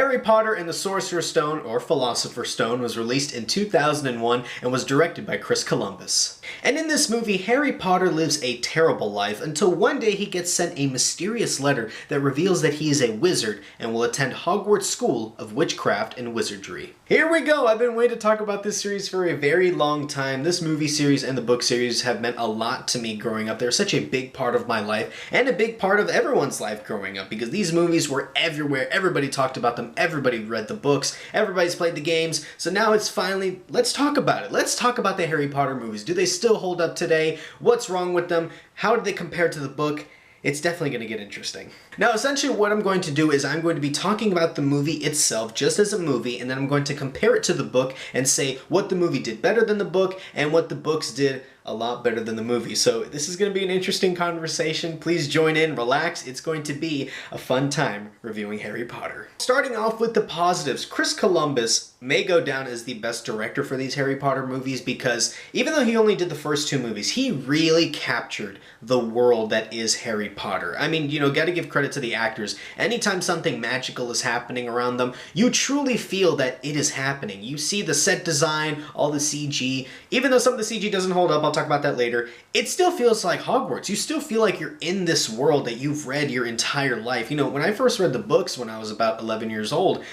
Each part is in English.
Harry Potter and the Sorcerer's Stone, or Philosopher's Stone, was released in 2001 and was directed by Chris Columbus. And in this movie, Harry Potter lives a terrible life until one day he gets sent a mysterious letter that reveals that he is a wizard and will attend Hogwarts School of Witchcraft and Wizardry. Here we go! I've been waiting to talk about this series for a very long time. This movie series and the book series have meant a lot to me growing up. They're such a big part of my life and a big part of everyone's life growing up because these movies were everywhere. Everybody talked about them. Everybody read the books. Everybody's played the games. So now it's finally, let's talk about it. Let's talk about the Harry Potter movies. Do they still hold up today? What's wrong with them? How do they compare to the book? It's definitely going to get interesting. Now, essentially what I'm going to do is I'm going to be talking about the movie itself just as a movie, and then I'm going to compare it to the book and say what the movie did better than the book and what the books did a lot better than the movie. So this is going to be an interesting conversation. Please join in, relax. It's going to be a fun time reviewing Harry Potter. Starting off with the positives, Chris Columbus may go down as the best director for these Harry Potter movies because even though he only did the first two movies, he really captured the world that is Harry Potter. I mean, you know, gotta give credit to the actors. Anytime something magical is happening around them, you truly feel that it is happening. You see the set design, all the CG. Even though some of the CG doesn't hold up, I'll talk about that later, it still feels like Hogwarts. You still feel like you're in this world that you've read your entire life. You know, when I first read the books when I was about 11 years old,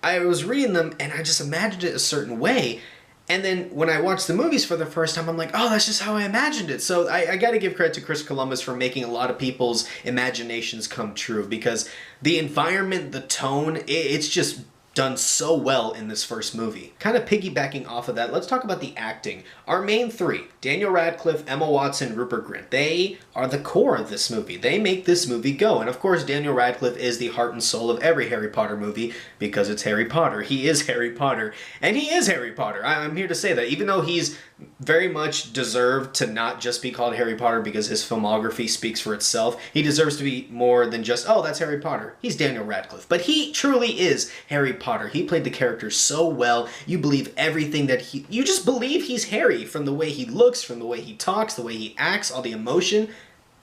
I was reading them and I just imagined it a certain way. And then when I watched the movies for the first time, I'm like, oh, that's just how I imagined it. So I got to give credit to Chris Columbus for making a lot of people's imaginations come true because the environment, the tone, it's just done so well in this first movie. Kind of piggybacking off of that, let's talk about the acting. Our main three, Daniel Radcliffe, Emma Watson, Rupert Grint, they are the core of this movie. They make this movie go. And of course, Daniel Radcliffe is the heart and soul of every Harry Potter movie because it's Harry Potter. He is Harry Potter. And he is Harry Potter. I'm here to say that. Even though he's very much deserved to not just be called Harry Potter because his filmography speaks for itself, he deserves to be more than just, oh, that's Harry Potter. He's Daniel Radcliffe. But he truly is Harry Potter. He played the character so well. You believe everything that you just believe he's Harry from the way he looks, from the way he talks, the way he acts, all the emotion.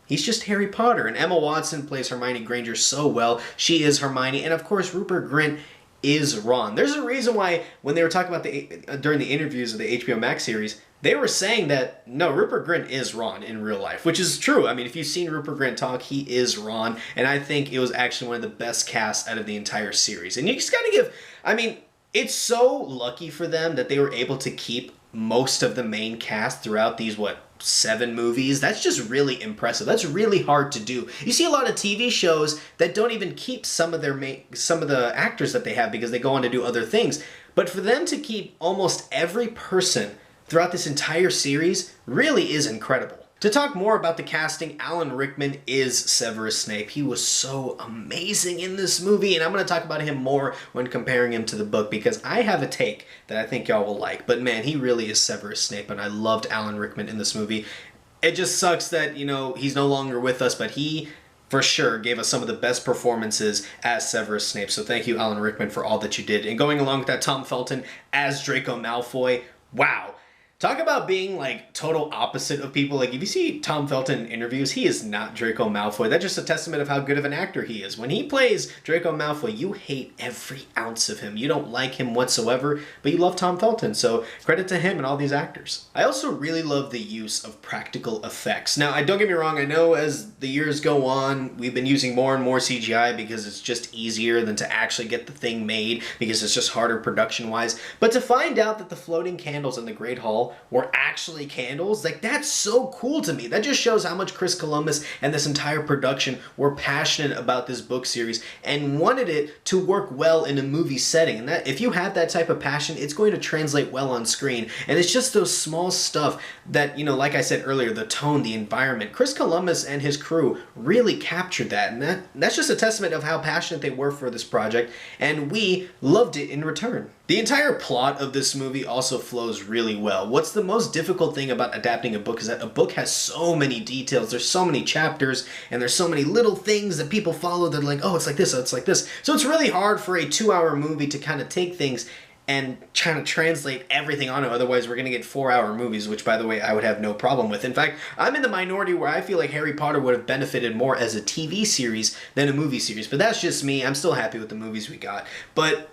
He's just Harry Potter. And Emma Watson plays Hermione Granger so well. She is Hermione. And of course, Rupert Grint is Ron. There's a reason why when they were talking about during the interviews of the HBO Max series, they were saying that, no, Rupert Grint is Ron in real life, which is true. I mean, if you've seen Rupert Grint talk, he is Ron, and I think it was actually one of the best casts out of the entire series. And you just gotta give, I mean, it's so lucky for them that they were able to keep most of the main cast throughout these, 7 movies. That's just really impressive. That's really hard to do. You see a lot of TV shows that don't even keep some of the actors that they have because they go on to do other things. But for them to keep almost every person throughout this entire series really is incredible. To talk more about the casting, Alan Rickman is Severus Snape. He was so amazing in this movie, and I'm going to talk about him more when comparing him to the book because I have a take that I think y'all will like. But man, he really is Severus Snape, and I loved Alan Rickman in this movie. It just sucks that, you know, he's no longer with us, but he for sure gave us some of the best performances as Severus Snape. So thank you, Alan Rickman, for all that you did. And going along with that, Tom Felton as Draco Malfoy. Wow. Talk about being like total opposite of people. Like if you see Tom Felton in interviews, he is not Draco Malfoy. That's just a testament of how good of an actor he is. When he plays Draco Malfoy, you hate every ounce of him. You don't like him whatsoever, but you love Tom Felton. So credit to him and all these actors. I also really love the use of practical effects. Now, don't get me wrong. I know as the years go on, we've been using more and more CGI because it's just easier than to actually get the thing made because it's just harder production-wise. But to find out that the floating candles in the Great Hall were actually candles, like that's so cool to me. That just shows how much Chris Columbus and this entire production were passionate about this book series and wanted it to work well in a movie setting. And that if you have that type of passion, it's going to translate well on screen. And it's just those small stuff that, you know, like I said earlier, the tone, the environment. Chris Columbus and his crew really captured that. And that's just a testament of how passionate they were for this project. And we loved it in return. The entire plot of this movie also flows really well. What's the most difficult thing about adapting a book is that a book has so many details, there's so many chapters, and there's so many little things that people follow that are like, oh, it's like this, oh, it's like this. So it's really hard for a 2-hour movie to kind of take things and trying to translate everything onto. Otherwise, we're going to get 4-hour movies, which, by the way, I would have no problem with. In fact, I'm in the minority where I feel like Harry Potter would have benefited more as a TV series than a movie series. But that's just me. I'm still happy with the movies we got. But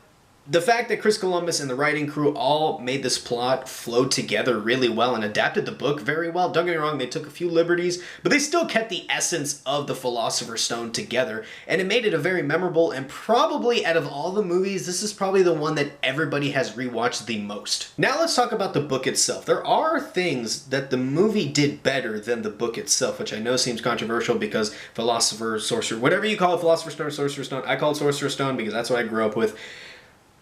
the fact that Chris Columbus and the writing crew all made this plot flow together really well and adapted the book very well. Don't get me wrong, they took a few liberties, but they still kept the essence of the Philosopher's Stone together, and it made it a very memorable, and probably out of all the movies, this is probably the one that everybody has rewatched the most. Now let's talk about the book itself. There are things that the movie did better than the book itself, which I know seems controversial because Philosopher, Sorcerer, whatever you call it, Philosopher's Stone or Sorcerer's Stone, I call it Sorcerer's Stone because that's what I grew up with.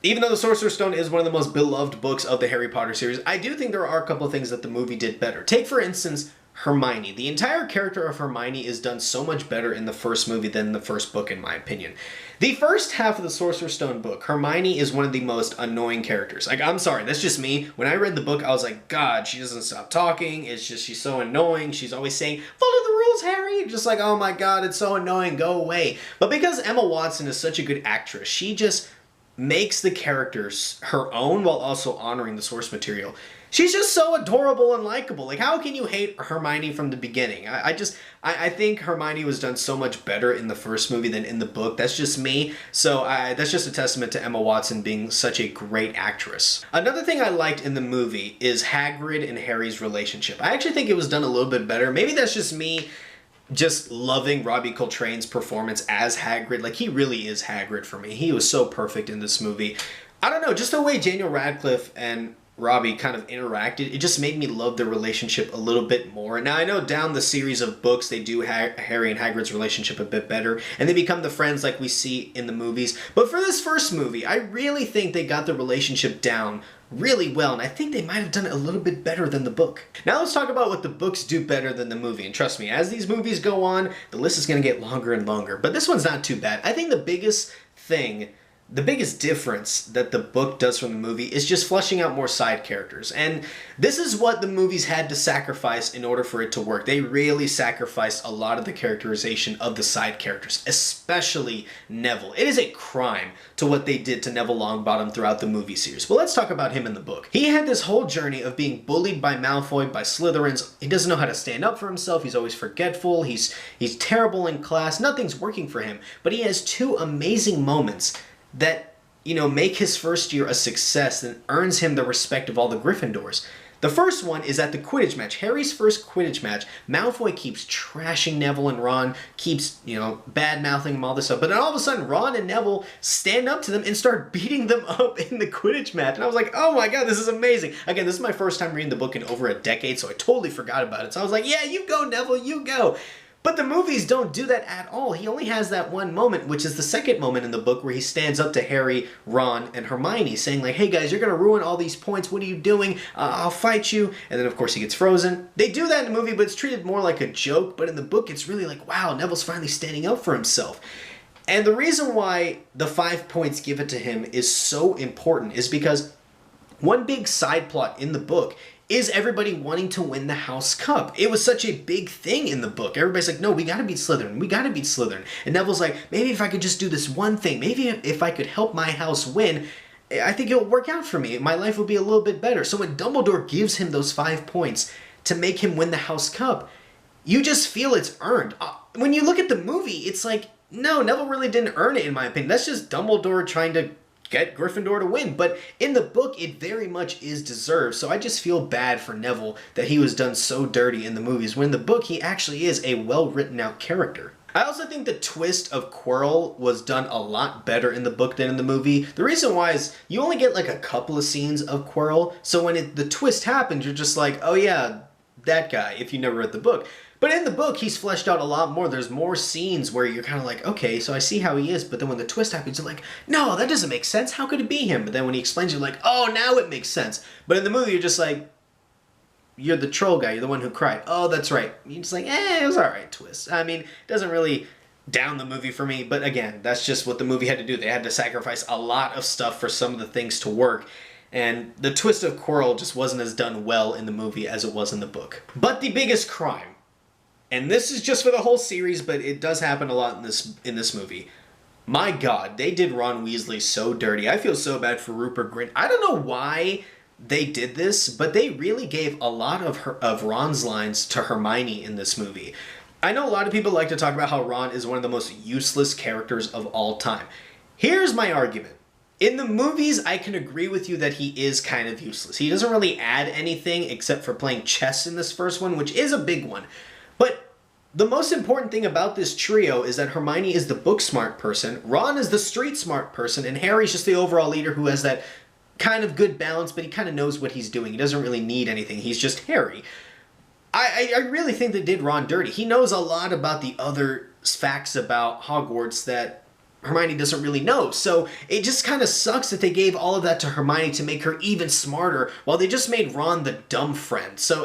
Even though the Sorcerer's Stone is one of the most beloved books of the Harry Potter series, I do think there are a couple of things that the movie did better. Take, for instance, Hermione. The entire character of Hermione is done so much better in the first movie than the first book, in my opinion. The first half of the Sorcerer's Stone book, Hermione is one of the most annoying characters. Like, I'm sorry, that's just me. When I read the book, I was like, God, she doesn't stop talking. It's just, she's so annoying. She's always saying, follow the rules, Harry. Just like, oh my God, it's so annoying. Go away. But because Emma Watson is such a good actress, she just makes the characters her own while also honoring the source material. She's just so adorable and likable. Like, how can you hate Hermione from the beginning? I think Hermione was done so much better in the first movie than in the book. That's just me. So that's just a testament to Emma Watson being such a great actress. Another thing I liked in the movie is Hagrid and Harry's relationship. I actually think it was done a little bit better. Maybe that's just me just loving Robbie Coltrane's performance as Hagrid. Like, he really is Hagrid for me. He was so perfect in this movie. I don't know, just the way Daniel Radcliffe and Robbie kind of interacted, it just made me love their relationship a little bit more. Now, I know down the series of books, they do Harry and Hagrid's relationship a bit better, and they become the friends like we see in the movies. But for this first movie, I really think they got the relationship down really well, and I think they might have done it a little bit better than the book. Now let's talk about what the books do better than the movie, and trust me, as these movies go on, the list is going to get longer and longer, but this one's not too bad. I think the biggest difference that the book does from the movie is just fleshing out more side characters. And this is what the movies had to sacrifice in order for it to work. They really sacrificed a lot of the characterization of the side characters, especially Neville. It is a crime to what they did to Neville Longbottom throughout the movie series. But let's talk about him in the book. He had this whole journey of being bullied by Malfoy, by Slytherins. He doesn't know how to stand up for himself. He's always forgetful. He's terrible in class. Nothing's working for him. But he has two amazing moments that, you know, make his first year a success and earns him the respect of all the Gryffindors. The first one is at the Quidditch match. Harry's first Quidditch match. Malfoy keeps trashing Neville and Ron, keeps, you know, bad-mouthing them, all this stuff. But then all of a sudden, Ron and Neville stand up to them and start beating them up in the Quidditch match. And I was like, oh my God, this is amazing. Again, this is my first time reading the book in over a decade, so I totally forgot about it. So I was like, yeah, you go, Neville, you go. But the movies don't do that at all. He only has that one moment, which is the second moment in the book where he stands up to Harry, Ron, and Hermione saying like, hey guys, you're going to ruin all these points. What are you doing? I'll fight you. And then of course he gets frozen. They do that in the movie, but it's treated more like a joke. But in the book, it's really like, wow, Neville's finally standing up for himself. And the reason why the 5 points given to him is so important is because one big side plot in the book is everybody wanting to win the House Cup. It was such a big thing in the book. Everybody's like, no, we gotta beat Slytherin. We gotta beat Slytherin. And Neville's like, maybe if I could just do this one thing, maybe if I could help my house win, I think it'll work out for me. My life will be a little bit better. So when Dumbledore gives him those 5 points to make him win the House Cup, you just feel it's earned. When you look at the movie, it's like, no, Neville really didn't earn it, in my opinion. That's just Dumbledore trying to get Gryffindor to win. But in the book, it very much is deserved. So I just feel bad for Neville that he was done so dirty in the movies, when in the book, he actually is a well-written out character. I also think the twist of Quirrell was done a lot better in the book than in the movie. The reason why is you only get like a couple of scenes of Quirrell. So when the twist happens, you're just like, oh yeah, that guy, if you never read the book. But in the book, he's fleshed out a lot more. There's more scenes where you're kind of like, okay, so I see how he is. But then when the twist happens, you're like, no, that doesn't make sense. How could it be him? But then when he explains, you're like, oh, now it makes sense. But in the movie, you're just like, you're the troll guy. You're the one who cried. Oh, that's right. You're just like, it was all right twist. I mean, it doesn't really down the movie for me. But again, that's just what the movie had to do. They had to sacrifice a lot of stuff for some of the things to work. And the twist of Quirrell just wasn't as done well in the movie as it was in the book. But the biggest crime, and this is just for the whole series, but it does happen a lot in this movie. My God, they did Ron Weasley so dirty. I feel so bad for Rupert Grint. I don't know why they did this, but they really gave a lot of Ron's lines to Hermione in this movie. I know a lot of people like to talk about how Ron is one of the most useless characters of all time. Here's my argument. In the movies, I can agree with you that he is kind of useless. He doesn't really add anything except for playing chess in this first one, which is a big one. But the most important thing about this trio is that Hermione is the book smart person, Ron is the street smart person, and Harry's just the overall leader who has that kind of good balance, but he kind of knows what he's doing. He doesn't really need anything. He's just Harry. I really think they did Ron dirty. He knows a lot about the other facts about Hogwarts that Hermione doesn't really know. So it just kind of sucks that they gave all of that to Hermione to make her even smarter while they just made Ron the dumb friend. So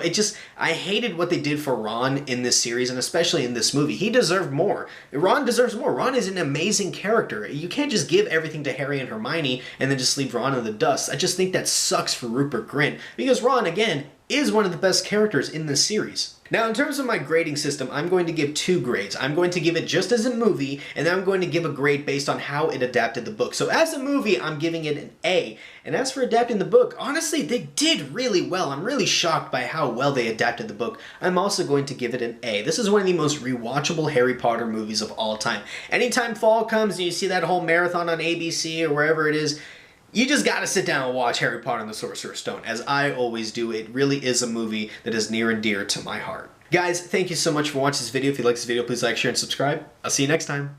I hated what they did for Ron in this series and especially in this movie. He deserved more. Ron deserves more. Ron is an amazing character. You can't just give everything to Harry and Hermione and then just leave Ron in the dust. I just think that sucks for Rupert Grint because Ron, again, is one of the best characters in this series. Now, in terms of my grading system, I'm going to give 2 grades. I'm going to give it just as a movie, and then I'm going to give a grade based on how it adapted the book. So as a movie, I'm giving it an A. And as for adapting the book, honestly, they did really well. I'm really shocked by how well they adapted the book. I'm also going to give it an A. This is one of the most rewatchable Harry Potter movies of all time. Anytime fall comes and you see that whole marathon on ABC or wherever it is, you just gotta sit down and watch Harry Potter and the Sorcerer's Stone, as I always do. It really is a movie that is near and dear to my heart. Guys, thank you so much for watching this video. If you like this video, please like, share, and subscribe. I'll see you next time.